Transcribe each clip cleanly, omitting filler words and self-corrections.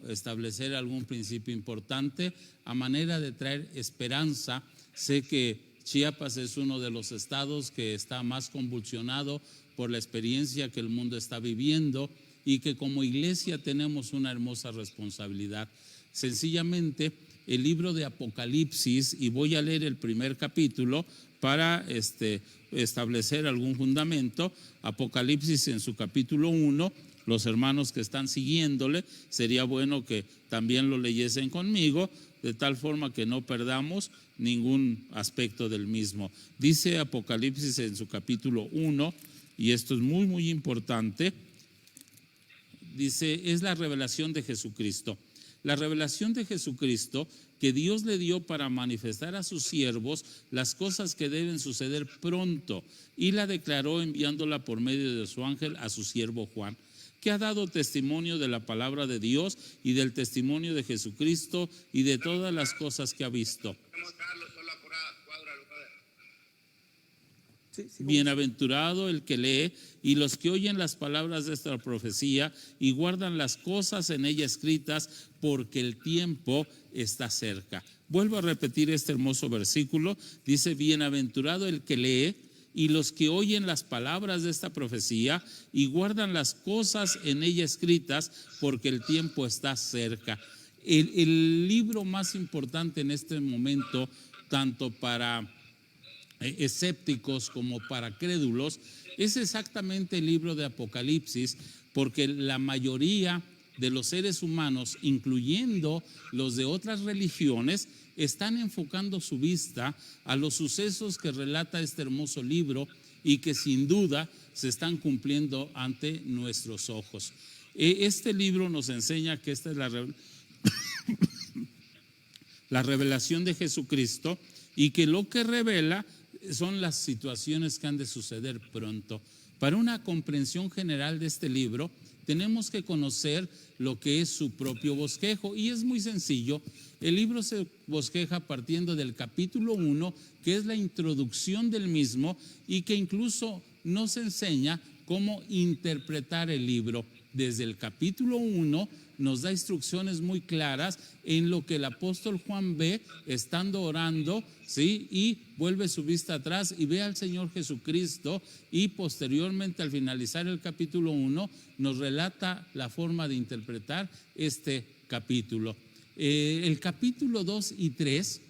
establecer algún principio importante a manera de traer esperanza. Sé que Chiapas es uno de los estados que está más convulsionado por la experiencia que el mundo está viviendo y que como iglesia tenemos una hermosa responsabilidad. Sencillamente, el libro de Apocalipsis, y voy a leer el primer capítulo para establecer algún fundamento. Apocalipsis en su capítulo 1, los hermanos que están siguiéndole, sería bueno que también lo leyesen conmigo, de tal forma que no perdamos ningún aspecto del mismo. Dice Apocalipsis en su capítulo 1, y esto es muy, muy importante, dice, es la revelación de Jesucristo. La revelación de Jesucristo que Dios le dio para manifestar a sus siervos las cosas que deben suceder pronto, y la declaró enviándola por medio de su ángel a su siervo Juan, que ha dado testimonio de la palabra de Dios y del testimonio de Jesucristo y de todas las cosas que ha visto. Bienaventurado el que lee y los que oyen las palabras de esta profecía y guardan las cosas en ella escritas, porque el tiempo está cerca. Vuelvo a repetir este hermoso versículo. Dice, bienaventurado el que lee y los que oyen las palabras de esta profecía y guardan las cosas en ella escritas, porque el tiempo está cerca. El libro más importante en este momento, tanto para escépticos como para crédulos, es exactamente el libro de Apocalipsis, porque la mayoría de los seres humanos, incluyendo los de otras religiones, están enfocando su vista a los sucesos que relata este hermoso libro y que sin duda se están cumpliendo ante nuestros ojos. Este libro nos enseña que esta es la revelación de Jesucristo, y que lo que revela son las situaciones que han de suceder pronto. Para una comprensión general de este libro, tenemos que conocer lo que es su propio bosquejo, y es muy sencillo. El libro se bosqueja partiendo del capítulo 1, que es la introducción del mismo, y que incluso nos enseña cómo interpretar el libro. Desde el capítulo 1 nos da instrucciones muy claras en lo que el apóstol Juan ve estando orando, ¿sí? Y vuelve su vista atrás y ve al Señor Jesucristo, y posteriormente, al finalizar el capítulo 1, nos relata la forma de interpretar este capítulo. El capítulo 2 y 3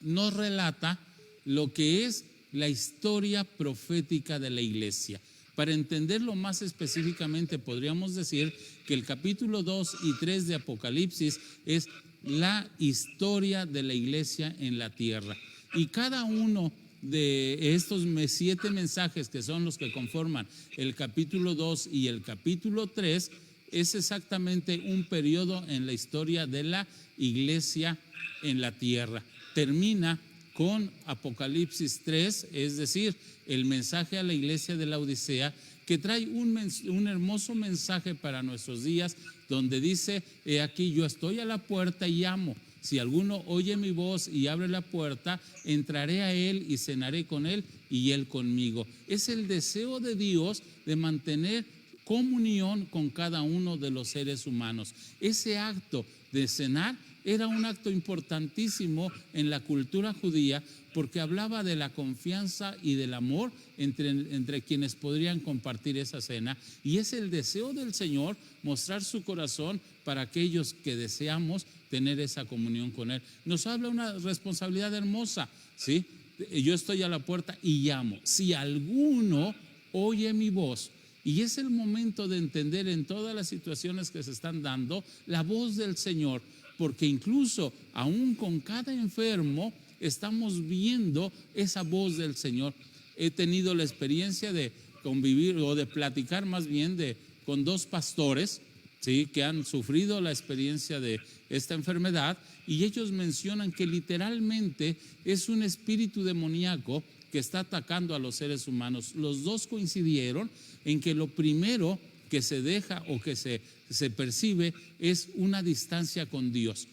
nos relata lo que es la historia profética de la iglesia. Para entenderlo más específicamente, podríamos decir que el capítulo 2 y 3 de Apocalipsis es la historia de la iglesia en la tierra. Y cada uno de estos 7 mensajes, que son los que conforman el capítulo 2 y el capítulo 3, es exactamente un periodo en la historia de la iglesia en la tierra. Termina con Apocalipsis 3, es decir, el mensaje a la iglesia de la Odisea, que trae un hermoso mensaje para nuestros días, donde dice, he aquí yo estoy a la puerta y llamo. Si alguno oye mi voz y abre la puerta, entraré a él y cenaré con él y él conmigo. Es el deseo de Dios de mantener comunión con cada uno de los seres humanos. Ese acto de cenar era un acto importantísimo en la cultura judía, porque hablaba de la confianza y del amor entre quienes podrían compartir esa cena, y es el deseo del Señor mostrar su corazón para aquellos que deseamos tener esa comunión con Él. Nos habla una responsabilidad hermosa, ¿sí? Yo estoy a la puerta y llamo. Si alguno oye mi voz, y es el momento de entender en todas las situaciones que se están dando la voz del Señor, porque incluso aún con cada enfermo estamos viendo esa voz del Señor. He tenido la experiencia de convivir, o de platicar más bien, con 2 pastores, ¿sí?, que han sufrido la experiencia de esta enfermedad, y ellos mencionan que literalmente es un espíritu demoníaco que está atacando a los seres humanos. Los 2 coincidieron en que lo primero que se deja o que se percibe es una distancia con Dios.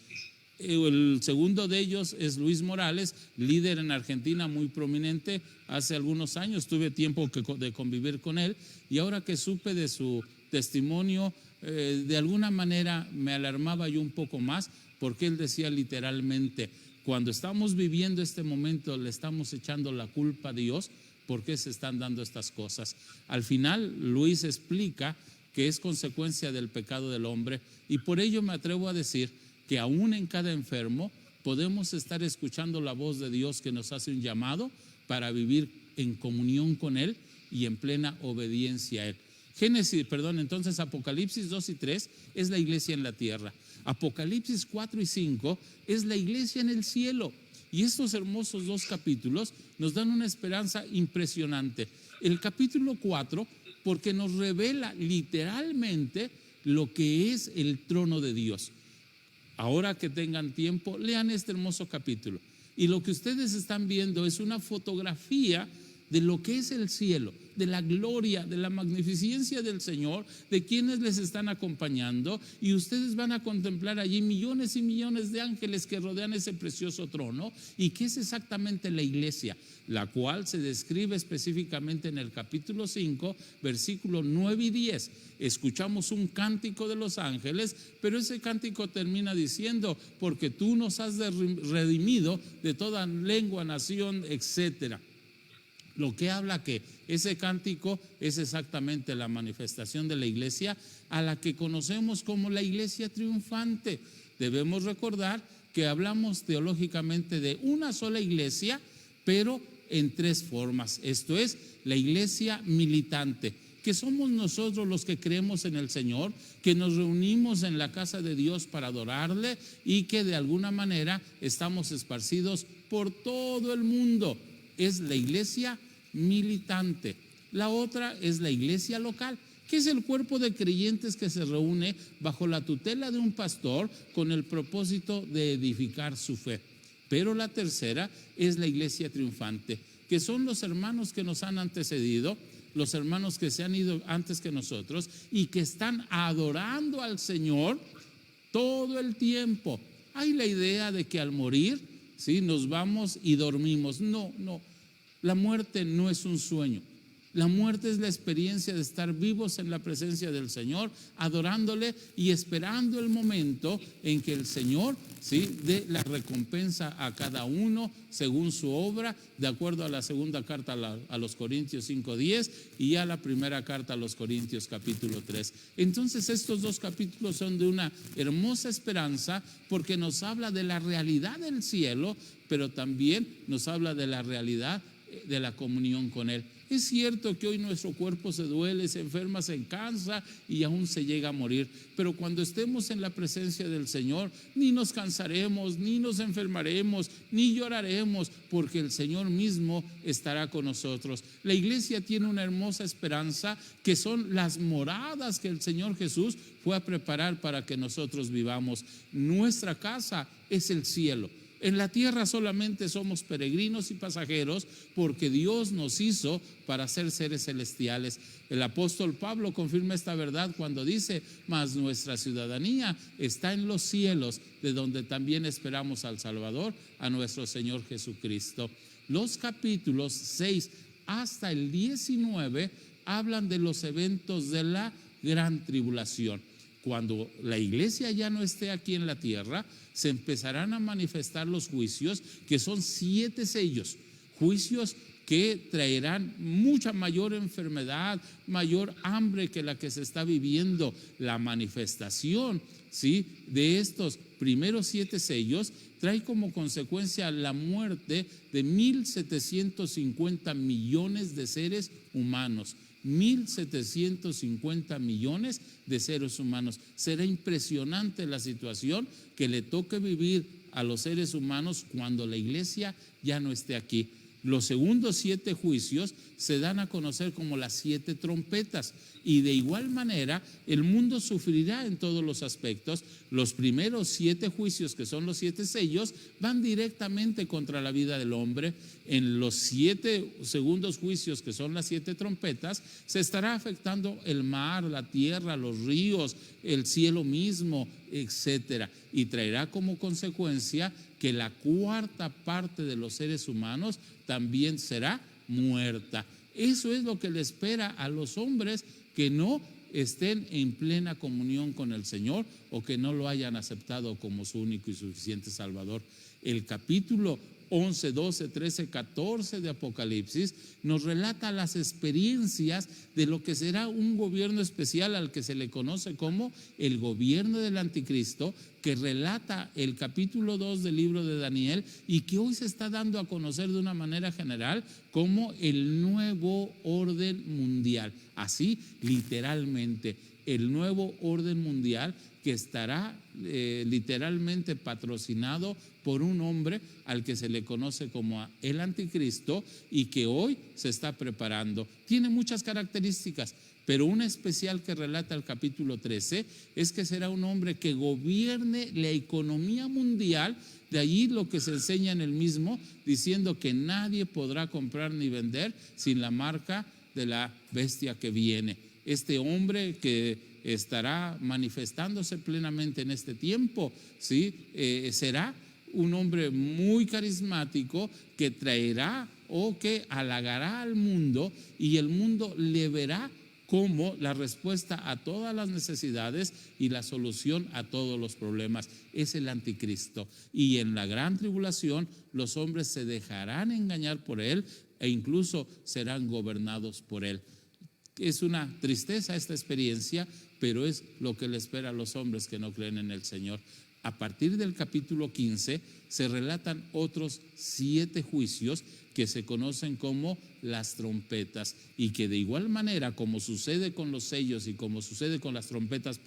El segundo de ellos es Luis Morales, líder en Argentina muy prominente. Hace algunos años tuve tiempo de convivir con él, y ahora que supe de su testimonio de alguna manera me alarmaba yo un poco más, porque él decía literalmente: cuando estamos viviendo este momento le estamos echando la culpa a Dios. ¿Por qué se están dando estas cosas? Al final Luis explica que es consecuencia del pecado del hombre, y por ello me atrevo a decir que aún en cada enfermo podemos estar escuchando la voz de Dios, que nos hace un llamado para vivir en comunión con Él y en plena obediencia a Él. Entonces Apocalipsis 2 y 3 es la iglesia en la tierra. Apocalipsis 4 y 5 es la iglesia en el cielo. Y estos hermosos dos capítulos nos dan una esperanza impresionante. El capítulo 4, porque nos revela literalmente lo que es el trono de Dios. Ahora que tengan tiempo, lean este hermoso capítulo. Y lo que ustedes están viendo es una fotografía de lo que es el cielo, de la gloria, de la magnificencia del Señor, de quienes les están acompañando, y ustedes van a contemplar allí millones y millones de ángeles que rodean ese precioso trono, y que es exactamente la iglesia, la cual se describe específicamente en el capítulo 5, versículos 9 y 10. Escuchamos un cántico de los ángeles, pero ese cántico termina diciendo: porque tú nos has redimido de toda lengua, nación, etcétera. Lo que habla que ese cántico es exactamente la manifestación de la iglesia, a la que conocemos como la iglesia triunfante. Debemos recordar que hablamos teológicamente de una sola iglesia, pero en tres formas. Esto es, la iglesia militante, que somos nosotros los que creemos en el Señor, que nos reunimos en la casa de Dios para adorarle, y que de alguna manera estamos esparcidos por todo el mundo. Es la iglesia militante. La otra es la iglesia local, que es el cuerpo de creyentes que se reúne bajo la tutela de un pastor con el propósito de edificar su fe. Pero la tercera es la iglesia triunfante, que son los hermanos que nos han antecedido, los hermanos que se han ido antes que nosotros y que están adorando al Señor todo el tiempo. Hay la idea de que al morir, ¿sí?, nos vamos y dormimos. No. La muerte no es un sueño. La muerte es la experiencia de estar vivos en la presencia del Señor, adorándole y esperando el momento en que el Señor, ¿sí?, dé la recompensa a cada uno según su obra, de acuerdo a la segunda carta a los Corintios 5:10 y a la primera carta a los Corintios capítulo 3. Entonces estos dos capítulos son de una hermosa esperanza, porque nos habla de la realidad del cielo, pero también nos habla de la realidad de la comunión con Él. Es cierto que hoy nuestro cuerpo se duele, se enferma, se cansa y aún se llega a morir, pero cuando estemos en la presencia del Señor, ni nos cansaremos, ni nos enfermaremos, ni lloraremos, porque el Señor mismo estará con nosotros. La iglesia tiene una hermosa esperanza, que son las moradas que el Señor Jesús fue a preparar para que nosotros vivamos. Nuestra casa es el cielo. En la tierra solamente somos peregrinos y pasajeros, porque Dios nos hizo para ser seres celestiales. El apóstol Pablo confirma esta verdad cuando dice: mas nuestra ciudadanía está en los cielos, de donde también esperamos al Salvador, a nuestro Señor Jesucristo. Los capítulos 6 hasta el 19 hablan de los eventos de la gran tribulación. Cuando la iglesia ya no esté aquí en la tierra, se empezarán a manifestar los juicios, que son 7 sellos, juicios que traerán mucha mayor enfermedad, mayor hambre que la que se está viviendo. La manifestación, ¿sí?, de estos primeros 7 sellos trae como consecuencia la muerte de 1.750 millones de seres humanos. 1.750 millones de seres humanos. Será impresionante la situación que le toque vivir a los seres humanos cuando la iglesia ya no esté aquí. Los segundos 7 juicios se dan a conocer como las 7 trompetas, y de igual manera el mundo sufrirá en todos los aspectos. Los primeros 7 juicios, que son los 7 sellos, van directamente contra la vida del hombre. En los 7 segundos juicios, que son las 7 trompetas, se estará afectando el mar, la tierra, los ríos, el cielo mismo, etcétera, y traerá como consecuencia que la 4ª parte de los seres humanos también será muerta. Eso es lo que le espera a los hombres que no estén en plena comunión con el Señor o que no lo hayan aceptado como su único y suficiente Salvador. El capítulo 11, 12, 13, 14 de Apocalipsis nos relata las experiencias de lo que será un gobierno especial al que se le conoce como el gobierno del anticristo, que relata el capítulo 2 del libro de Daniel y que hoy se está dando a conocer de una manera general como el nuevo orden mundial. Así, literalmente, el nuevo orden mundial que estará literalmente patrocinado por un hombre al que se le conoce como el anticristo y que hoy se está preparando. Tiene muchas características, pero una especial que relata el capítulo 13 es que será un hombre que gobierne la economía mundial. De allí lo que se enseña en el mismo, diciendo que nadie podrá comprar ni vender sin la marca de la bestia que viene. Este hombre que estará manifestándose plenamente en este tiempo, ¿sí? Será un hombre muy carismático que traerá o que halagará al mundo, y el mundo le verá como la respuesta a todas las necesidades y la solución a todos los problemas. Es el anticristo, y en la gran tribulación los hombres se dejarán engañar por él e incluso serán gobernados por él. Es una tristeza esta experiencia, pero es lo que le espera a los hombres que no creen en el Señor. A partir del capítulo 15 se relatan otros 7 juicios que se conocen como las trompetas, y que de igual manera como sucede con los sellos y como sucede con las trompetas,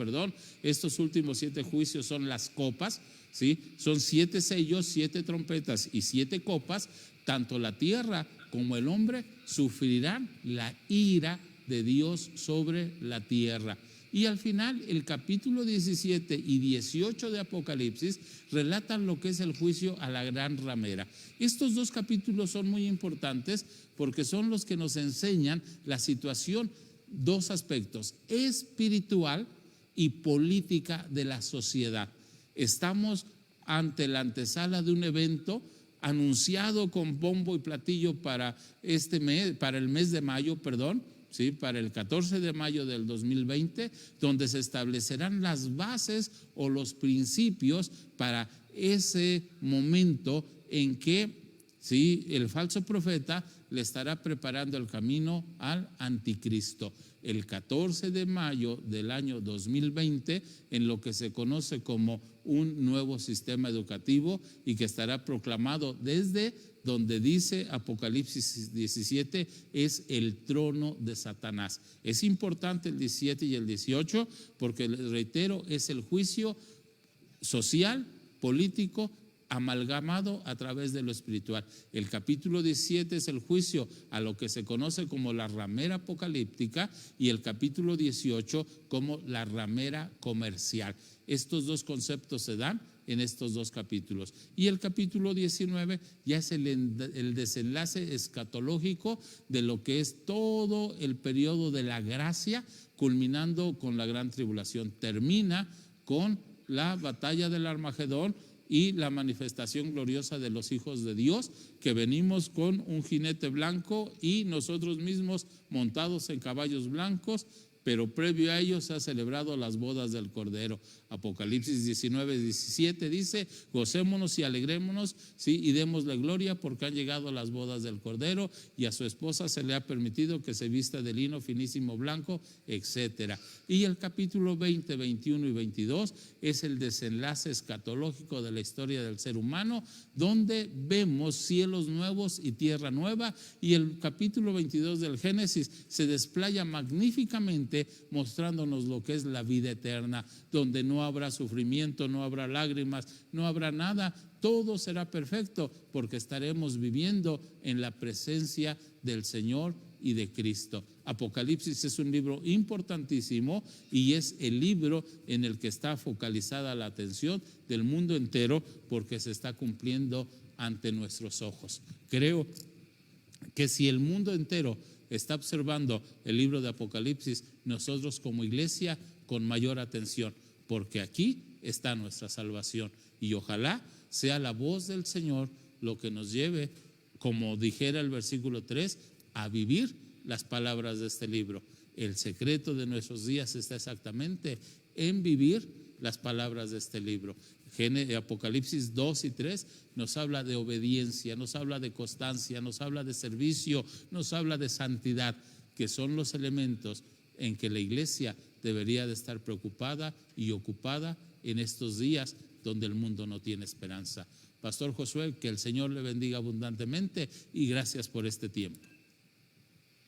estos últimos 7 juicios son las copas, ¿sí? Son 7 sellos, 7 trompetas y 7 copas. Tanto la tierra como el hombre sufrirán la ira de Dios sobre la tierra. Y al final el capítulo 17 y 18 de Apocalipsis relatan lo que es el juicio a la gran ramera. Estos 2 capítulos son muy importantes porque son los que nos enseñan la situación, 2 aspectos, espiritual y política de la sociedad. Estamos ante la antesala de un evento anunciado con bombo y platillo para este mes, para el mes de mayo, ¿sí? Para el 14 de mayo del 2020, donde se establecerán las bases o los principios para ese momento en que, ¿sí?, el falso profeta le estará preparando el camino al anticristo. El 14 de mayo del año 2020, en lo que se conoce como un nuevo sistema educativo, y que estará proclamado desde donde dice Apocalipsis 17, es el trono de Satanás. Es importante el 17 y el 18 porque, les reitero, es el juicio social, político, amalgamado a través de lo espiritual. El capítulo 17 es el juicio a lo que se conoce como la ramera apocalíptica, y el capítulo 18 como la ramera comercial. Estos 2 conceptos se dan en estos 2 capítulos. Y el capítulo 19 ya es el desenlace escatológico de lo que es todo el periodo de la gracia, culminando con la gran tribulación. Termina con la batalla del Armagedón y la manifestación gloriosa de los hijos de Dios, que venimos con un jinete blanco y nosotros mismos montados en caballos blancos, pero previo a ello se ha celebrado las bodas del Cordero. Apocalipsis 19, 17 dice: gocémonos y alegrémonos, ¿sí?, y démosle gloria porque han llegado las bodas del Cordero, y a su esposa se le ha permitido que se vista de lino finísimo blanco, etcétera. Y el capítulo 20, 21 y 22 es el desenlace escatológico de la historia del ser humano, donde vemos cielos nuevos y tierra nueva, y el capítulo 22 del Génesis se desplaya magníficamente mostrándonos lo que es la vida eterna, donde no habrá sufrimiento, no habrá lágrimas, no habrá nada, todo será perfecto porque estaremos viviendo en la presencia del Señor y de Cristo. Apocalipsis es un libro importantísimo y es el libro en el que está focalizada la atención del mundo entero porque se está cumpliendo ante nuestros ojos. Creo que si el mundo entero está observando el libro de Apocalipsis, nosotros como iglesia con mayor atención, porque aquí está nuestra salvación, y ojalá sea la voz del Señor lo que nos lleve, como dijera el versículo 3, a vivir las palabras de este libro. el secreto de nuestros días está exactamente en vivir las palabras de este libro. Apocalipsis 2 y 3 nos habla de obediencia, nos habla de constancia, nos habla de servicio, nos habla de santidad, que son los elementos en que la iglesia debería de estar preocupada y ocupada en estos días donde el mundo no tiene esperanza. Pastor Josué, que el Señor le bendiga abundantemente y gracias por este tiempo.